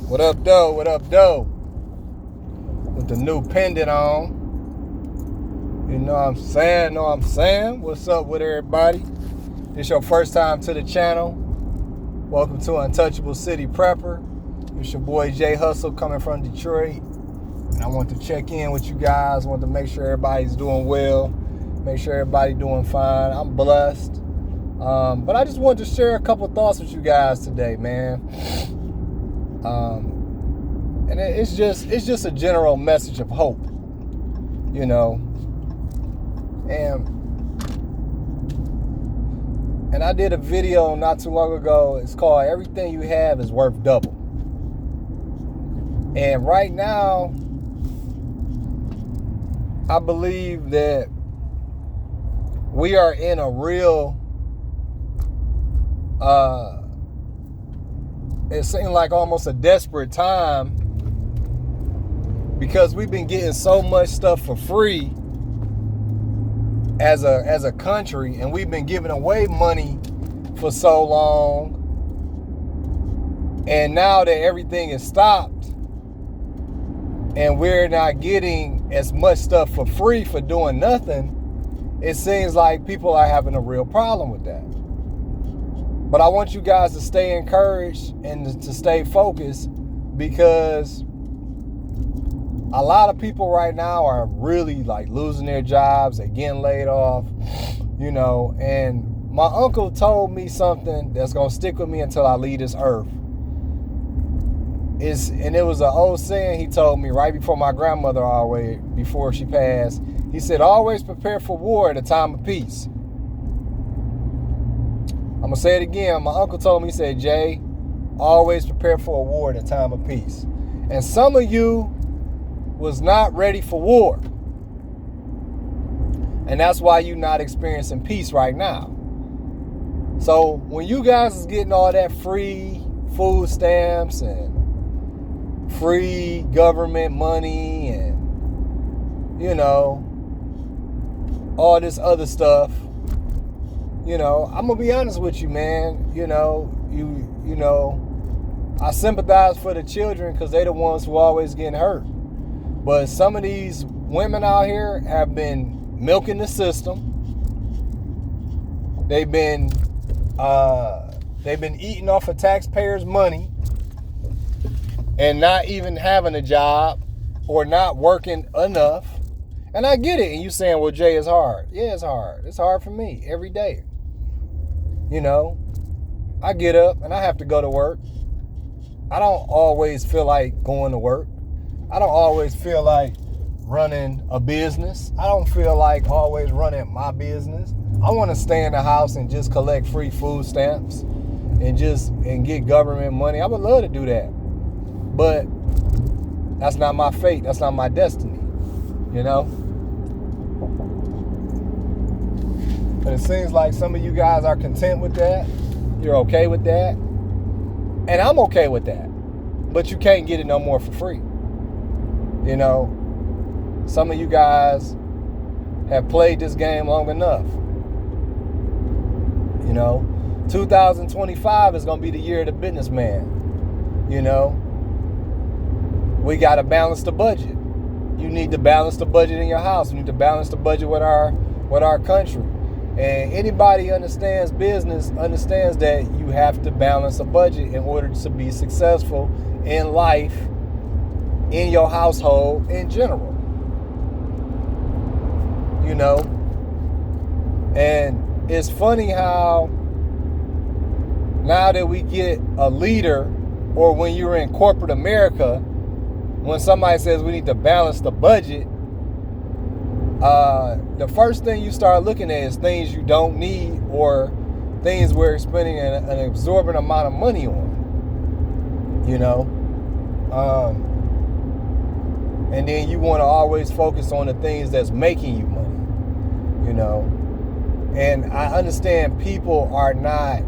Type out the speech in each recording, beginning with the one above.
What up, though? What up, though? With the new pendant on. You know what I'm saying? What's up with everybody? This your first time to the channel. Welcome to Untouchable City Prepper. It's your boy Jay Hustle coming from Detroit. And I want to check in with you guys. I want to make sure everybody's doing well. Make sure everybody's doing fine. I'm blessed. But I just wanted to share a couple thoughts with you guys today, man. And it's just a general message of hope, you know. And I did a video not too long ago. It's called "Everything You Have Is Worth Double." And right now, I believe that we are in a real it seemed like almost a desperate time, because we've been getting so much stuff for free as a country, and we've been giving away money for so long, and now that everything is stopped and we're not getting as much stuff for free for doing nothing, it seems like people are having a real problem with that. But I want you guys to stay encouraged and to stay focused, because a lot of people right now are really like losing their jobs. They're getting laid off, you know. And my uncle told me something that's going to stick with me until I leave this earth. And it was an old saying he told me right before my grandmother, always, before she passed. He said, "Always prepare for war at a time of peace." I'm going to say it again. My uncle told me, he said, "Jay, always prepare for a war at a time of peace." And some of you was not ready for war. And that's why you're not experiencing peace right now. So when you guys is getting all that free food stamps and free government money and, you know, all this other stuff, you know, I'm going to be honest with you, man. You know, I sympathize for the children because they're the ones who always getting hurt. But some of these women out here have been milking the system. They've been eating off of taxpayers' money and not even having a job or not working enough. And I get it. And you saying, "Well, Jay, it's hard." Yeah, it's hard. It's hard for me every day. You know, I get up and I have to go to work. I don't always feel like going to work. I don't always feel like running a business. I don't feel like always running my business. I want to stay in the house and just collect free food stamps and get government money. I would love to do that. But that's not my fate. That's not my destiny, you know? But it seems like some of you guys are content with that. You're okay with that. And I'm okay with that. But you can't get it no more for free. You know, some of you guys have played this game long enough. You know, 2025 is going to be the year of the businessman. You know, we got to balance the budget. You need to balance the budget in your house. You need to balance the budget with our country. And anybody understands business understands that you have to balance a budget in order to be successful in life, in your household in general. You know? And it's funny how now that we get a leader, or when you're in corporate America, when somebody says we need to balance the budget, the first thing you start looking at is things you don't need or things we're spending an absorbent amount of money on, you know. And then you want to always focus on the things that's making you money, you know. And I understand people are not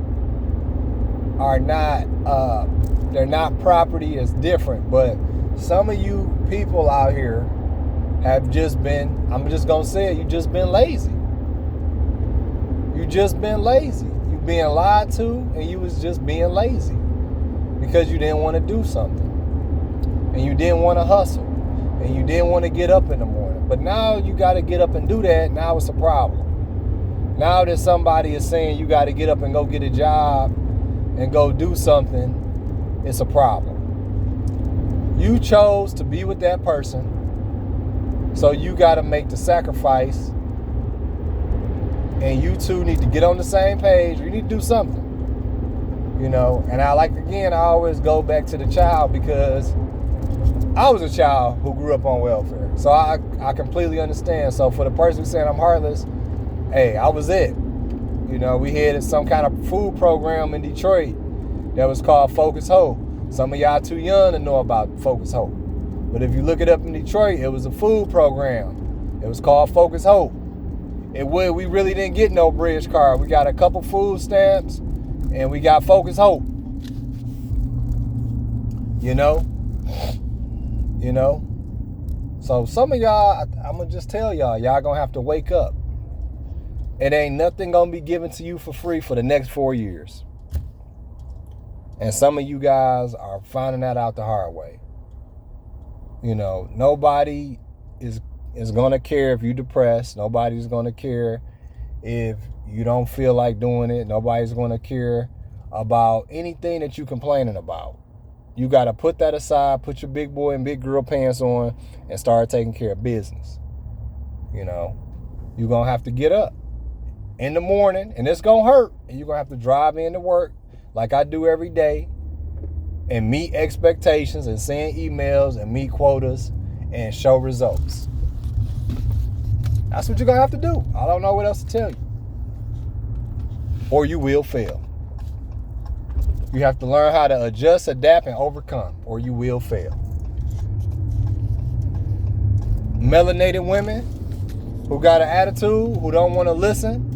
they're not property, is different, but some of you people out here have just been, I'm just going to say it, you just been lazy. You just been lazy. You being lied to, and you was just being lazy because you didn't want to do something. and you didn't want to hustle, and you didn't want to get up in the morning. But now you got to get up and do that. Now it's a problem. Now that somebody is saying you got to get up and go get a job and go do something, it's a problem. You chose to be with that person, so you got to make the sacrifice, and you two need to get on the same page. You need to do something, And I always go back to the child, because I was a child who grew up on welfare, so I completely understand. So for the person who's saying I'm heartless, hey, I was it. We had some kind of food program in Detroit that was called Focus Hope. Some of y'all too young to know about Focus Hope. But if you look it up in Detroit, it was a food program. It was called Focus Hope. We really didn't get no bridge card. We got a couple food stamps, and we got Focus Hope. So some of y'all, I'm going to just tell y'all going to have to wake up. It ain't nothing going to be given to you for free for the next 4 years. And some of you guys are finding that out the hard way. Nobody is going to care if you're depressed. Nobody's going to care if you don't feel like doing it. Nobody's going to care about anything that you're complaining about. You got to put that aside, put your big boy and big girl pants on, and start taking care of business. You're going to have to get up in the morning, and it's going to hurt. And you're going to have to drive into work like I do every day, and meet expectations, and send emails, and meet quotas, and show results. That's what you're going to have to do. I don't know what else to tell you. Or you will fail. You have to learn how to adjust, adapt, and overcome, or you will fail. Melanated women who got an attitude, who don't want to listen,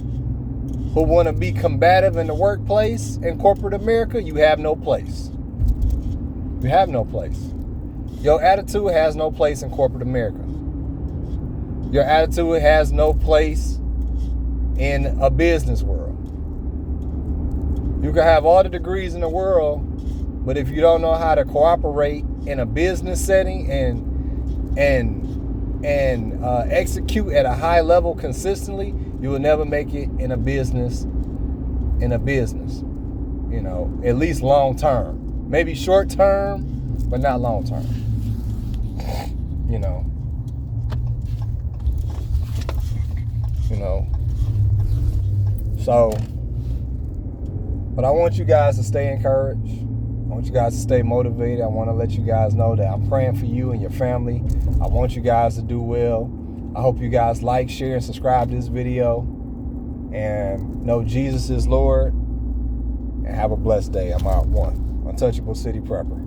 who want to be combative in the workplace in corporate America, you have no place. You have no place. Your attitude has no place in corporate America. Your attitude has no place in a business world. You can have all the degrees in the world, but if you don't know how to cooperate in a business setting and execute at a high level consistently, you will never make it in a business, at least long term. Maybe short term, but not long term. So, but I want you guys to stay encouraged. I want you guys to stay motivated. I want to let you guys know that I'm praying for you and your family. I want you guys to do well. I hope you guys like, share, and subscribe to this video. And know Jesus is Lord. And have a blessed day. I'm out. One. Untouchable City Prepper.